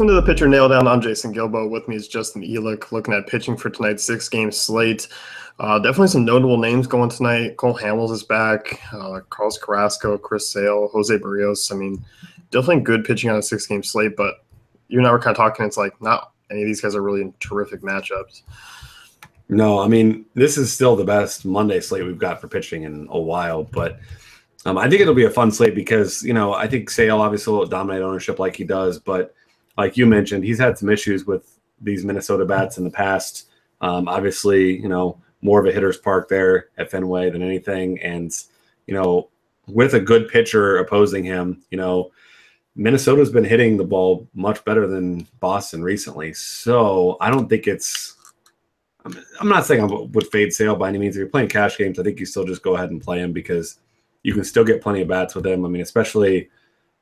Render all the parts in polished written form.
Welcome to the Pitcher Nail Down. I'm Jason Gilbo. With me is Justin Elick, looking at pitching for tonight's 6-game slate. Definitely some notable names going tonight. Cole Hamels is back. Carlos Carrasco, Chris Sale, Jose Barrios. I mean, definitely good pitching on a 6-game slate, but you and I were kind of talking. It's like not any of these guys are really in terrific matchups. No, I mean, this is still the best Monday slate we've got for pitching in a while, but I think it'll be a fun slate because, I think Sale obviously will dominate ownership like he does, but like you mentioned, he's had some issues with these Minnesota bats in the past. Obviously, more of a hitter's park there at Fenway than anything. And, with a good pitcher opposing him, Minnesota's been hitting the ball much better than Boston recently. So I don't think I'm not saying I would fade Sale by any means. If you're playing cash games, I think you still just go ahead and play him because you can still get plenty of bats with him. I mean, especially,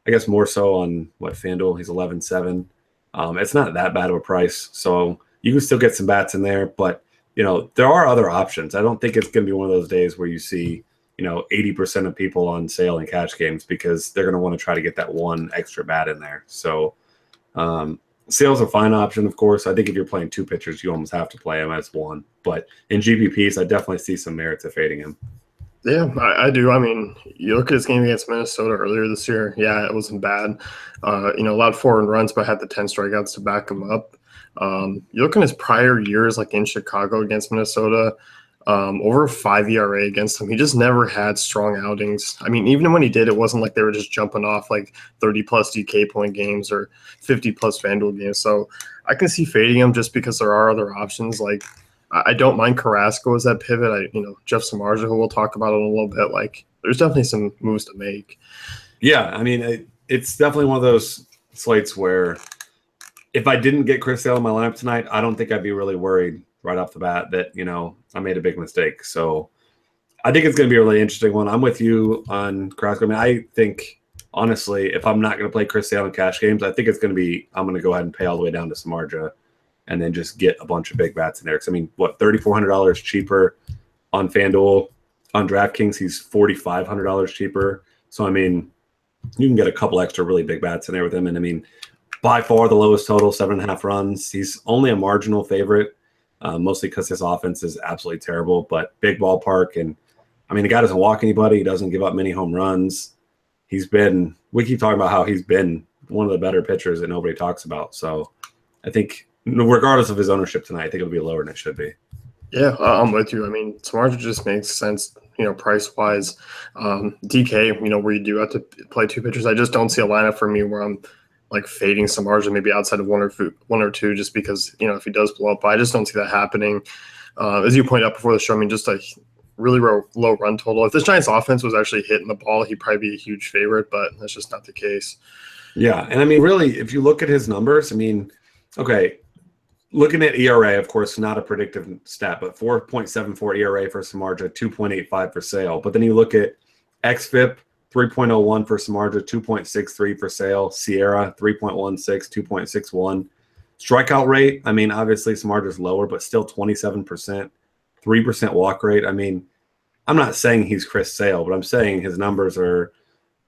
I guess more so on FanDuel, he's 11-7. It's not that bad of a price. So you can still get some bats in there, but there are other options. I don't think it's going to be one of those days where you see, 80% of people on Sale in cash games because they're going to want to try to get that one extra bat in there. So Sale's a fine option, of course. I think if you're playing two pitchers, you almost have to play him as one. But in GPPs, I definitely see some merit to fading him. Yeah, I do. I mean, you look at his game against Minnesota earlier this year. Yeah, it wasn't bad. Allowed 4 earned runs, but had the 10 strikeouts to back him up. You look in his prior years, like in Chicago against Minnesota, over a 5 ERA against him. He just never had strong outings. I mean, even when he did, it wasn't like they were just jumping off like 30-plus DK point games or 50-plus FanDuel games. So I can see fading him just because there are other options. Like, I don't mind Carrasco as that pivot. Jeff Samardzija, who we'll talk about in a little bit. Like, there's definitely some moves to make. Yeah, I mean, it's definitely one of those slates where if I didn't get Chris Sale in my lineup tonight, I don't think I'd be really worried right off the bat that, I made a big mistake. So I think it's going to be a really interesting one. I'm with you on Carrasco. I mean, I think, honestly, if I'm not going to play Chris Sale in cash games, I think it's going to be I'm going to go ahead and pay all the way down to Samardzija and then just get a bunch of big bats in there. Because, I mean, $3,400 cheaper on FanDuel. On DraftKings, he's $4,500 cheaper. So, I mean, you can get a couple extra really big bats in there with him. And, I mean, by far the lowest total, 7.5 runs. He's only a marginal favorite, mostly because his offense is absolutely terrible. But big ballpark. And, I mean, the guy doesn't walk anybody. He doesn't give up many home runs. We keep talking about how he's been one of the better pitchers that nobody talks about. So, I think regardless of his ownership tonight, I think it'll be lower than it should be. Yeah, I'm with you. I mean, Samardzija just makes sense, price-wise. DK, where you do have to play two pitchers, I just don't see a lineup for me where I'm, like, fading Samardzija maybe outside of one or two just because, if he does blow up. But I just don't see that happening. As you pointed out before the show, I mean, just a really low run total. If this Giants offense was actually hitting the ball, he'd probably be a huge favorite, but that's just not the case. Yeah, and, I mean, really, if you look at his numbers, I mean, okay, looking at ERA, of course, not a predictive stat, but 4.74 ERA for Samardzija, 2.85 for Sale. But then you look at xFIP, 3.01 for Samardzija, 2.63 for Sale. Sierra, 3.16, 2.61. Strikeout rate, I mean, obviously Samardzija's lower, but still 27%, 3% walk rate. I mean, I'm not saying he's Chris Sale, but I'm saying his numbers are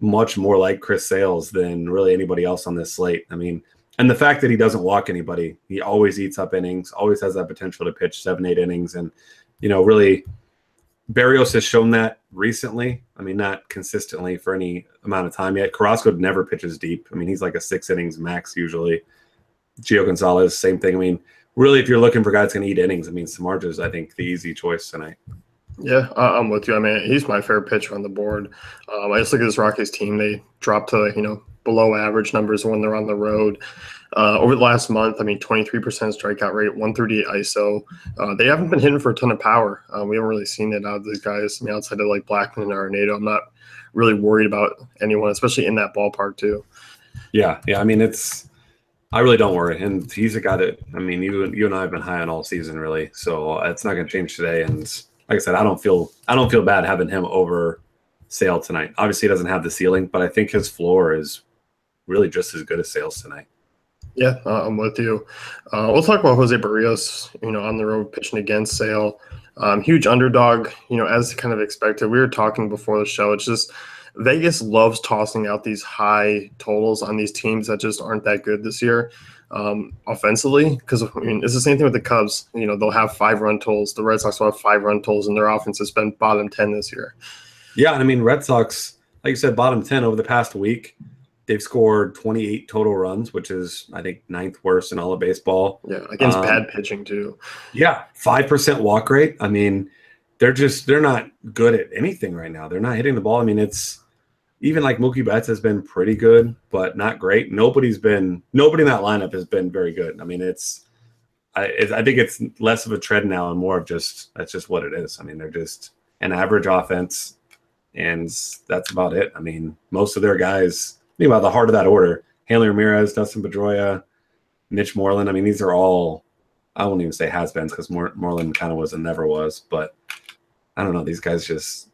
much more like Chris Sale's than really anybody else on this slate. I mean, and the fact that he doesn't walk anybody, he always eats up innings, always has that potential to pitch 7-8 innings. And, really, Barrios has shown that recently. I mean, not consistently for any amount of time yet. Carrasco never pitches deep. I mean, he's like a 6 innings max usually. Gio Gonzalez, same thing. I mean, really, if you're looking for guys going to eat innings, I mean, Samardzija's, I think, the easy choice tonight. Yeah, I'm with you. I mean, he's my favorite pitcher on the board. I just look at this Rockies team. They dropped to, below average numbers when they're on the road. Over the last month, I mean, 23% strikeout rate, 138 ISO. They haven't been hitting for a ton of power. We haven't really seen it out of these guys. I mean, outside of like Blackman and Arenado, I'm not really worried about anyone, especially in that ballpark too. Yeah. I mean, I really don't worry. And he's a guy that, I mean, you and I have been high on all season, really. So it's not going to change today. And like I said, I don't feel bad having him over Sale tonight. Obviously, he doesn't have the ceiling, but I think his floor is really just as good as Sale's tonight. Yeah, I'm with you. We'll talk about Jose Barrios, on the road pitching against Sale. Huge underdog, as kind of expected. We were talking before the show. It's just Vegas loves tossing out these high totals on these teams that just aren't that good this year offensively. Because, it's the same thing with the Cubs. They'll have 5-run totals. The Red Sox will have 5-run totals, and their offense has been bottom 10 this year. Yeah, and I mean, Red Sox, like you said, bottom 10 over the past week. They've scored 28 total runs, which is, I think, 9th worst in all of baseball. Yeah, against bad pitching, too. Yeah, 5% walk rate. I mean, they're not good at anything right now. They're not hitting the ball. I mean, it's even like Mookie Betts has been pretty good, but not great. Nobody in that lineup has been very good. I mean, I think it's less of a trend now and more of that's just what it is. I mean, they're just an average offense, and that's about it. I mean, most of their guys, think about the heart of that order: Hanley Ramirez, Dustin Pedroia, Mitch Moreland. I mean, these are all, I won't even say has-beens because Moreland kind of was and never was, but I don't know. These guys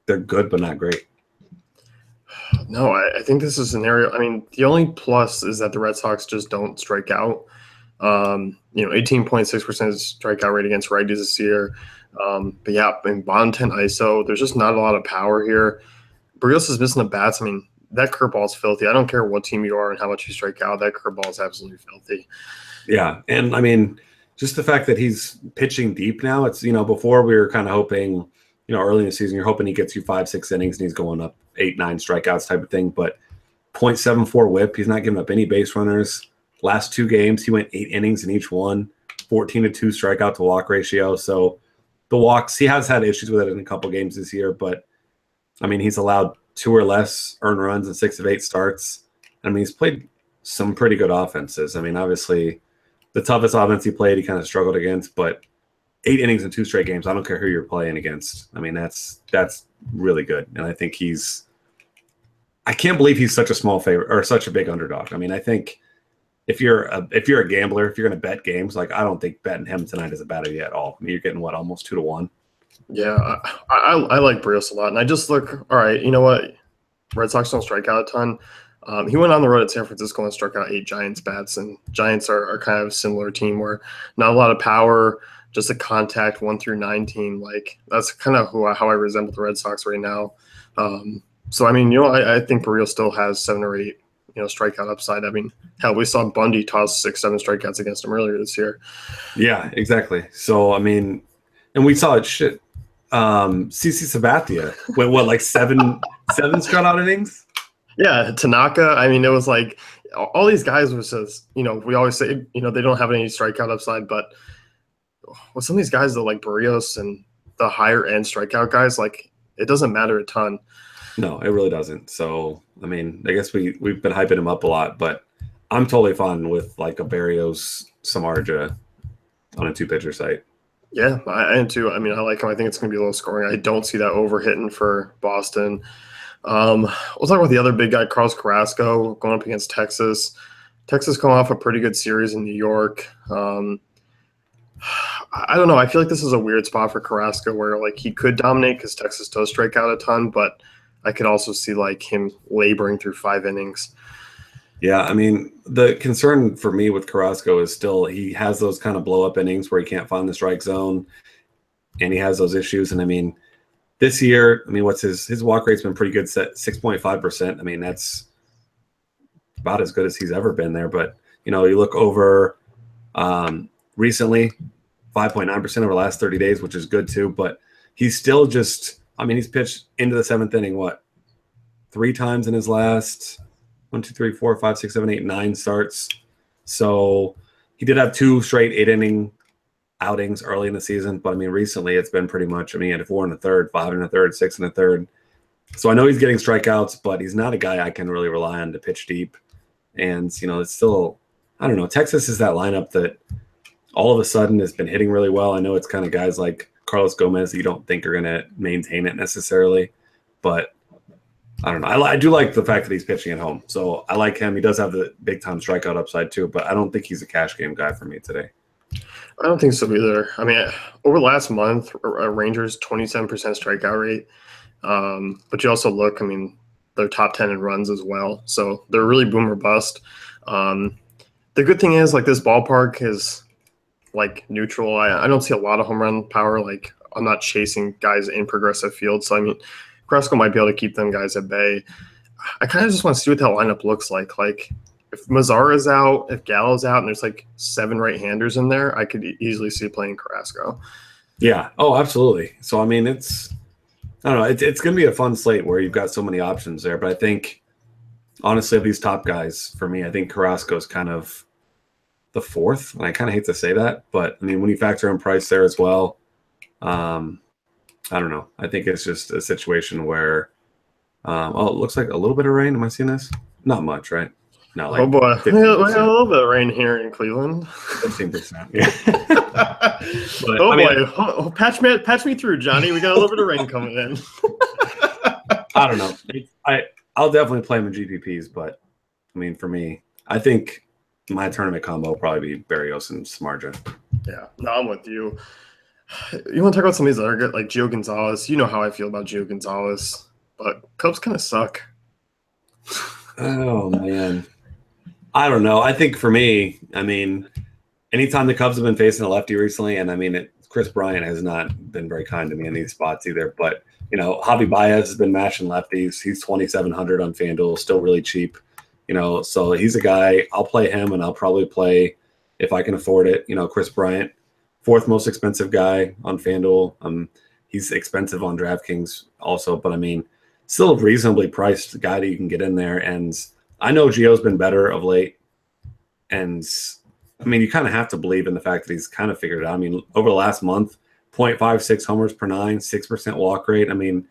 they're good, but not great. No, I think this is a scenario. I mean, the only plus is that the Red Sox just don't strike out. 18.6% strikeout rate against righties this year. But yeah, I mean, bottom 10 ISO, there's just not a lot of power here. Barrios is missing the bats. I mean, that curveball is filthy. I don't care what team you are and how much you strike out. That curveball is absolutely filthy. Yeah, and I mean, just the fact that he's pitching deep now, it's, before we were kind of hoping, early in the season, you're hoping he gets you 5-6 innings and he's going up 8-9 strikeouts type of thing. But 0.74 whip, he's not giving up any base runners. Last 2 games, he went 8 innings in each one, 14-2 strikeout to walk ratio. So the walks, he has had issues with it in a couple games this year, but I mean, he's allowed 2 or less earned runs in 6 of 8 starts. I mean, he's played some pretty good offenses. I mean, obviously, the toughest offense he played, he kind of struggled against, but 8 innings in 2 straight games, I don't care who you're playing against. I mean, that's really good. And I think I can't believe he's such a small favorite or such a big underdog. I mean, I think if you're a gambler, if you're going to bet games, like, I don't think betting him tonight is a bad idea at all. I mean, you're getting almost 2-1. Yeah, I like Barrios a lot. And I just look, all right, you know what? Red Sox don't strike out a ton. He went on the road at San Francisco and struck out 8 Giants bats, and Giants are kind of a similar team where not a lot of power, just a contact 1 through 9 team. Like, that's kind of how I resemble the Red Sox right now. So I mean, I think Barrios still has 7 or 8, strikeout upside. I mean, hell, we saw Bundy toss 6-7 strikeouts against him earlier this year. Yeah, exactly. So I mean, and we saw it. CC Sabathia went like 7 shutout innings. Yeah, Tanaka. I mean, it was like all these guys was just, we always say, they don't have any strikeout upside, but with some of these guys that like Barrios and the higher end strikeout guys, like, it doesn't matter a ton. No, it really doesn't. So, I mean, I guess we've been hyping him up a lot, but I'm totally fine with like a Barrios Samardzija on a 2-pitcher site. Yeah, I am too. I mean, I like him. I think it's going to be a low scoring. I don't see that over hitting for Boston. We'll talk about the other big guy, Carlos Carrasco, going up against Texas. Texas coming off a pretty good series in New York. I don't know. I feel like this is a weird spot for Carrasco where, like, he could dominate because Texas does strike out a ton, but I could also see, like, him laboring through 5 innings. Yeah, I mean, the concern for me with Carrasco is still he has those kind of blow-up innings where he can't find the strike zone, and he has those issues. And, I mean, this year, I mean, what's his walk rate's been pretty good, 6.5%. I mean, that's about as good as he's ever been there. But, you look over recently, 5.9% over the last 30 days, which is good too. But he's still just, I mean, he's pitched into the 7th inning, 3 times in his last 1, 2, 3, 4, 5, 6, 7, 8, 9 starts. So he did have 2 straight 8-inning outings early in the season, but I mean, recently it's been pretty much, I mean, he had 4 1/3, 5 1/3, 6 1/3. So I know he's getting strikeouts, but he's not a guy I can really rely on to pitch deep. And, it's still, I don't know, Texas is that lineup that all of a sudden has been hitting really well. I know it's kind of guys like Carlos Gomez that you don't think are going to maintain it necessarily, but I don't know. I do like the fact that he's pitching at home. So I like him. He does have the big-time strikeout upside too, but I don't think he's a cash game guy for me today. I don't think so either. I mean, over the last month, Rangers 27% strikeout rate. But you also look, I mean, they're top 10 in runs as well. So they're really boom or bust. The good thing is, like, this ballpark is, like, neutral. I don't see a lot of home run power. Like, I'm not chasing guys in progressive field. So I mean, Carrasco might be able to keep them guys at bay. I kind of just want to see what that lineup looks like. Like if Mazara's out, if Gallo's out, and there's like 7 right-handers in there, I could easily see playing Carrasco. Yeah. Oh, absolutely. So I mean, I don't know. It's going to be a fun slate where you've got so many options there. But I think, honestly, of these top guys, for me, I think Carrasco is kind of the 4th. And I kind of hate to say that, but I mean, when you factor in price there as well, I don't know. I think it's just a situation where, it looks like a little bit of rain. Am I seeing this? Not much, right? No, like oh boy, we 15%. got a little bit of rain here in Cleveland. 15%. Yeah. But, oh boy, patch me through, Johnny. We got a little bit of rain coming in. I don't know. I'll definitely play him in GPPs, but I mean, for me, I think my tournament combo will probably be Berrios and Samardzija. Yeah, no, I'm with you. You want to talk about some of these other good, like Gio Gonzalez? You know how I feel about Gio Gonzalez, but Cubs kind of suck. Oh man, I don't know. I think for me, I mean, anytime the Cubs have been facing a lefty recently, and I mean, Chris Bryant has not been very kind to me in these spots either. But you know, Javi Baez has been mashing lefties. He's 2,700 on FanDuel, still really cheap. You know, so he's a guy. I'll play him, and I'll probably play if I can afford it. You know, Chris Bryant, 4th most expensive guy on FanDuel. He's expensive on DraftKings also, but I mean, still a reasonably priced guy that you can get in there. And I know Gio's been better of late, and I mean, you kind of have to believe in the fact that he's kind of figured it out. I mean, over the last month, 0.56 homers per 9, 6% walk rate. I mean,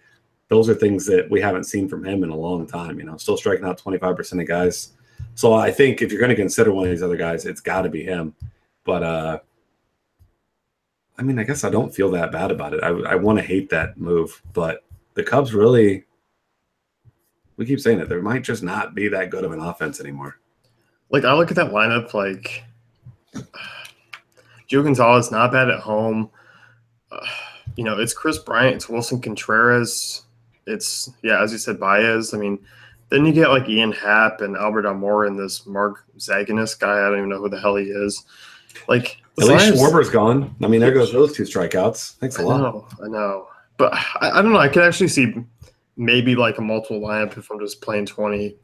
those are things that we haven't seen from him in a long time. You know, still striking out 25% of guys. So I think if you're going to consider one of these other guys, it's got to be him. But I mean, I guess I don't feel that bad about it. I want to hate that move, but the Cubs really, we keep saying it, there might just not be that good of an offense anymore. Like I look at that lineup, like Gio Gonzalez not bad at home. You know, it's Chris Bryant, it's Wilson Contreras, it's as you said, Baez. I mean, then you get like Ian Happ and Albert Almora and this Mark Zaginus guy. I don't even know who the hell he is. Like at least Schwarber's gone. I mean, there goes those 2 strikeouts. Thanks a lot. I know. But I don't know. I could actually see maybe like a multiple lineup if I'm just playing 20,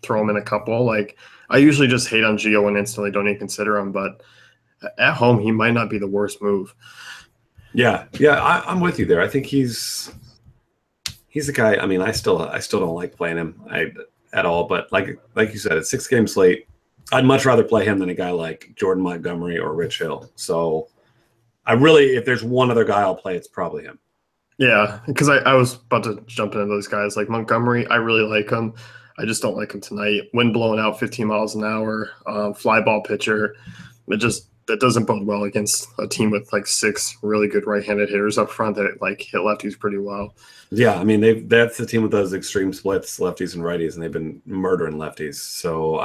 throw him in a couple. Like I usually just hate on Gio and instantly don't even consider him, but at home he might not be the worst move. Yeah, I'm with you there. I think he's a guy. I mean, I still don't like playing him at all. But like you said, it's 6-game slate. I'd much rather play him than a guy like Jordan Montgomery or Rich Hill. So if there's one other guy I'll play, it's probably him. Yeah, because I was about to jump into those guys. Like Montgomery, I really like him. I just don't like him tonight. Wind blowing out 15 miles an hour, fly ball pitcher. That doesn't bode well against a team with like 6 really good right-handed hitters up front that like hit lefties pretty well. Yeah, I mean that's the team with those extreme splits, lefties and righties, and they've been murdering lefties. So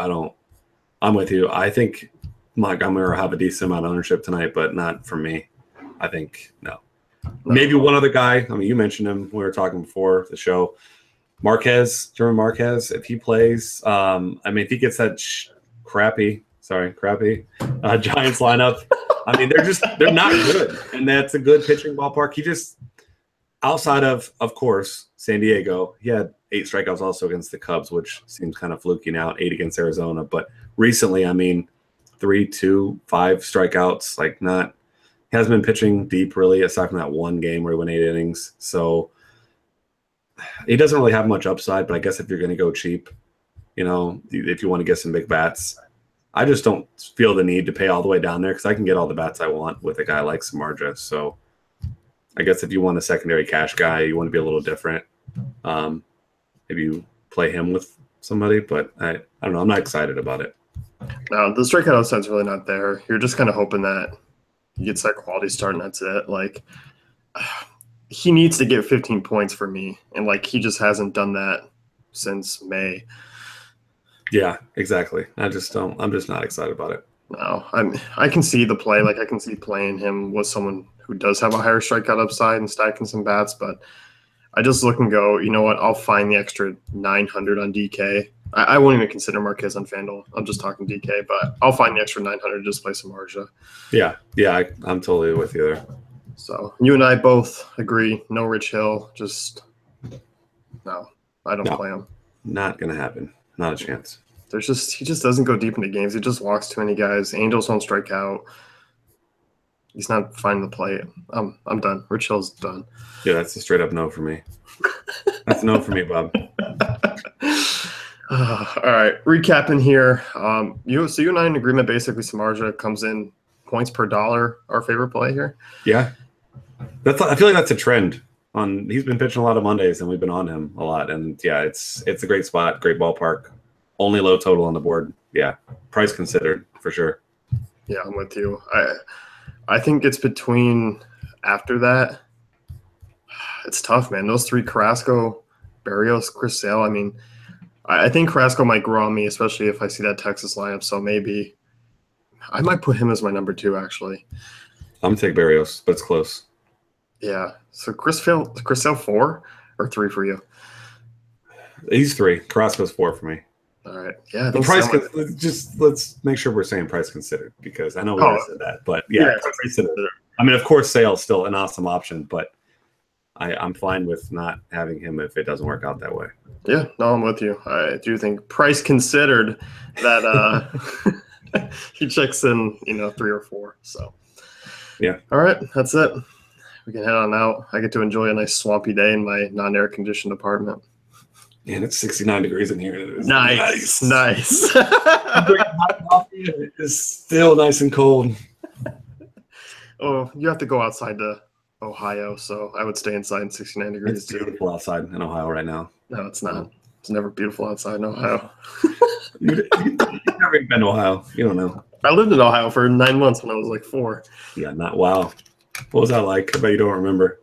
I'm with you. I think Montgomery will have a decent amount of ownership tonight, but not for me. I think no. Maybe one other guy. I mean, you mentioned him. We were talking before the show. German Marquez, if he plays, I mean, if he gets that crappy Giants lineup, I mean, they're not good. And that's a good pitching ballpark. He just, outside of course, San Diego, he had 8 strikeouts also against the Cubs, which seems kind of fluky now, 8 against Arizona. But recently, I mean, 3, 2, 5 strikeouts, like not, he hasn't been pitching deep really, aside from that one game where he went 8 innings. So he doesn't really have much upside, but I guess if you're going to go cheap, you know, if you want to get some big bats, I just don't feel the need to pay all the way down there because I can get all the bats I want with a guy like Samardzija. So I guess if you want a secondary cash guy, you want to be a little different. Maybe you play him with somebody, but I don't know. I'm not excited about it. No, the strikeout upside's really not there. You're just kind of hoping that he gets that quality start and that's it. Like he needs to get 15 points for me, and like he just hasn't done that since May. Yeah, exactly. I'm just not excited about it. No, I can see the play. Like I can see playing him with someone who does have a higher strikeout upside and stacking some bats, but I just look and go, you know what? I'll find the extra 900 on DK. I won't even consider Marquez on FanDuel. I'm just talking DK, but I'll find the extra 900 to just play some Marja. Yeah, I'm totally with you there. So you and I both agree. No Rich Hill. Just no. I don't play him. Not gonna happen. Not a chance. He just doesn't go deep into games. He just walks too many guys. Angels don't strike out. He's not finding the play. I'm done. Rich Hill's done. Yeah, that's a straight up no for me. That's a no for me, Bob. All right, recapping here. You and I in agreement. Basically, Samardzija comes in points per dollar. Our favorite play here. Yeah, I feel like that's a trend. He's been pitching a lot of Mondays, and we've been on him a lot. And yeah, it's a great spot, great ballpark. Only low total on the board. Yeah, price considered for sure. Yeah, I'm with you. I think it's between after that. It's tough, man. Those three: Carrasco, Berrios, Chris Sale. I mean, I think Carrasco might grow on me, especially if I see that Texas lineup. So maybe I might put him as my number 2, actually. I'm going to take Berrios, but it's close. Yeah. So Chris Sale 4 or 3 for you? He's 3. Carrasco's 4 for me. All right. Yeah. Let's make sure we're saying price considered, because I know we already said that. But yeah, price considered. I mean, of course, Sale's still an awesome option, but I'm fine with not having him if it doesn't work out that way. Yeah, no, I'm with you. I do think price considered that he checks in, 3 or 4. So yeah. All right, that's it. We can head on out. I get to enjoy a nice swampy day in my non-air conditioned apartment. And it's 69 degrees in here. Nice. It's still nice and cold. Oh, you have to go outside to Ohio, so I would stay inside in 69 degrees. It's beautiful outside in Ohio right now. No, it's not. It's never beautiful outside in Ohio. You've never been to Ohio. You don't know. I lived in Ohio for 9 months when I was like 4. Yeah, wow. What was that like? I bet you don't remember.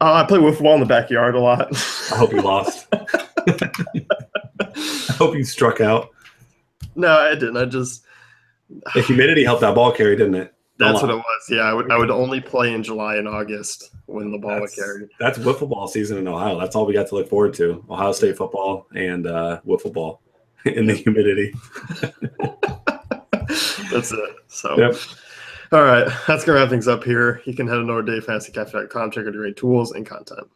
I played wiffle ball in the backyard a lot. I hope you lost. I hope you struck out. No, I didn't. The humidity helped that ball carry, didn't it? That's what it was. Yeah, I would only play in July and August when the ball was carried. That's wiffle ball season in Ohio. That's all we got to look forward to. Ohio State football and wiffle ball in the humidity. That's it. So, yep. All right, that's going to wrap things up here. You can head on over to DaveFantasyCafe.com, check out your great tools and content.